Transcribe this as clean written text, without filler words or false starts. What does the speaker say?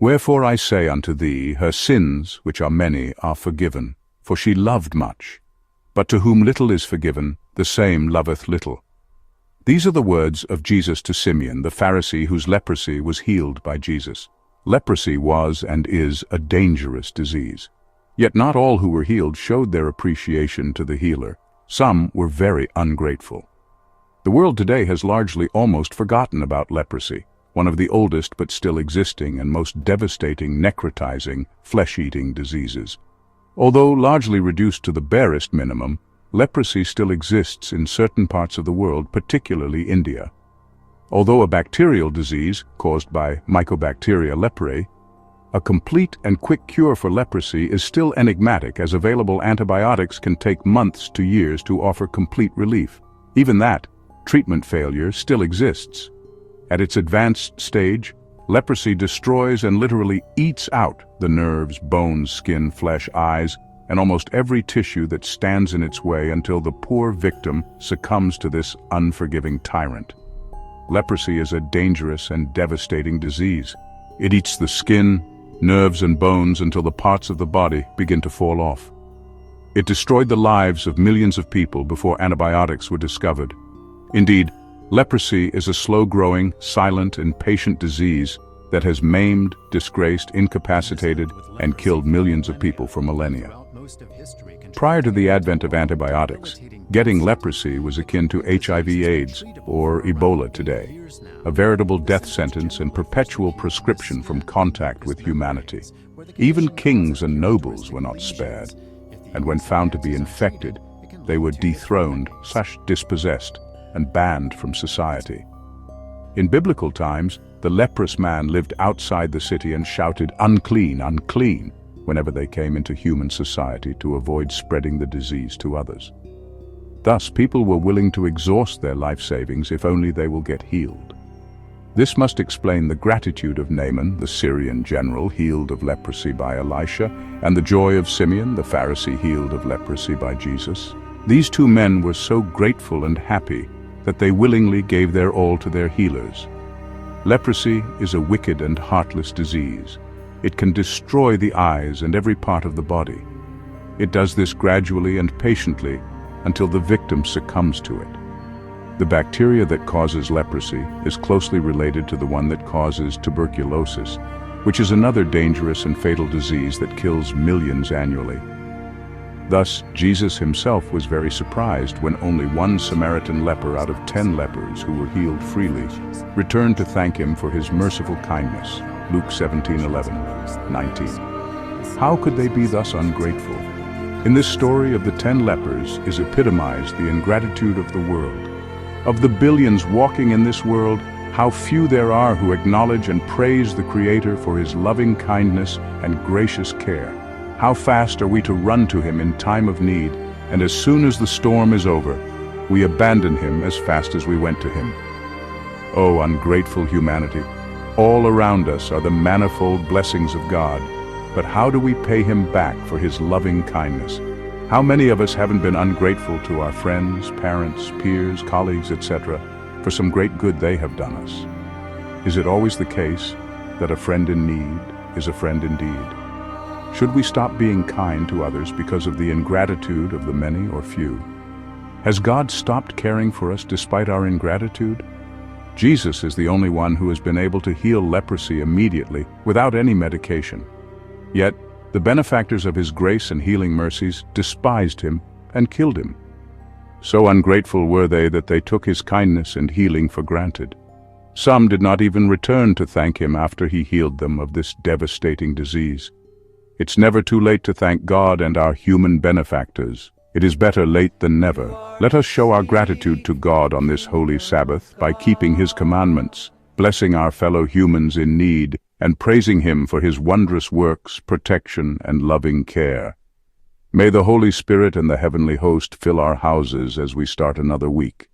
Wherefore I say unto thee, her sins, which are many, are forgiven, for she loved much. But to whom little is forgiven, the same loveth little. These are the words of Jesus to Simeon, the Pharisee whose leprosy was healed by Jesus. Leprosy was and is a dangerous disease. Yet not all who were healed showed their appreciation to the healer. Some were very ungrateful. The world today has largely almost forgotten about leprosy, one of the oldest but still existing and most devastating, necrotizing, flesh-eating diseases. Although largely reduced to the barest minimum, leprosy still exists in certain parts of the world, particularly India. Although a bacterial disease caused by Mycobacteria leprae, a complete and quick cure for leprosy is still enigmatic, as available antibiotics can take months to years to offer complete relief. Even that, treatment failure still exists. At its advanced stage, leprosy destroys and literally eats out the nerves, bones, skin, flesh, eyes, and almost every tissue that stands in its way until the poor victim succumbs to this unforgiving tyrant. Leprosy is a dangerous and devastating disease. It eats the skin, nerves, and bones until the parts of the body begin to fall off. It destroyed the lives of millions of people before antibiotics were discovered. Indeed, leprosy is a slow-growing, silent, and patient disease that has maimed, disgraced, incapacitated, and killed millions of people for millennia. Prior to the advent of antibiotics, getting leprosy was akin to HIV/AIDS or Ebola today, a veritable death sentence and perpetual proscription from contact with humanity. Even kings and nobles were not spared, and when found to be infected, they were dethroned, dispossessed, and banned from society. In biblical times, the leprous man lived outside the city and shouted, "Unclean, unclean," whenever they came into human society to avoid spreading the disease to others. Thus, people were willing to exhaust their life savings if only they will get healed. This must explain the gratitude of Naaman, the Syrian general, healed of leprosy by Elisha, and the joy of Simeon, the Pharisee, healed of leprosy by Jesus. These two men were so grateful and happy that they willingly gave their all to their healers. Leprosy is a wicked and heartless disease. It can destroy the eyes and every part of the body. It does this gradually and patiently until the victim succumbs to it. The bacteria that causes leprosy is closely related to the one that causes tuberculosis, which is another dangerous and fatal disease that kills millions annually. Thus, Jesus himself was very surprised when only one Samaritan leper out of 10 lepers who were healed freely returned to thank him for his merciful kindness. Luke 17:11-19. How could they be thus ungrateful? In this story of the 10 lepers is epitomized the ingratitude of the world. Of the billions walking in this world, how few there are who acknowledge and praise the Creator for his loving kindness and gracious care. How fast are we to run to him in time of need, and as soon as the storm is over, we abandon him as fast as we went to him. Oh, ungrateful humanity! All around us are the manifold blessings of God, but how do we pay him back for his loving kindness? How many of us haven't been ungrateful to our friends, parents, peers, colleagues, etc., for some great good they have done us? Is it always the case that a friend in need is a friend indeed? Should we stop being kind to others because of the ingratitude of the many or few? Has God stopped caring for us despite our ingratitude? Jesus is the only one who has been able to heal leprosy immediately without any medication. Yet, the benefactors of his grace and healing mercies despised him and killed him. So ungrateful were they that they took his kindness and healing for granted. Some did not even return to thank him after he healed them of this devastating disease. It's never too late to thank God and our human benefactors. It is better late than never. Let us show our gratitude to God on this holy Sabbath by keeping his commandments, blessing our fellow humans in need, and praising him for his wondrous works, protection, and loving care. May the Holy Spirit and the heavenly host fill our houses as we start another week.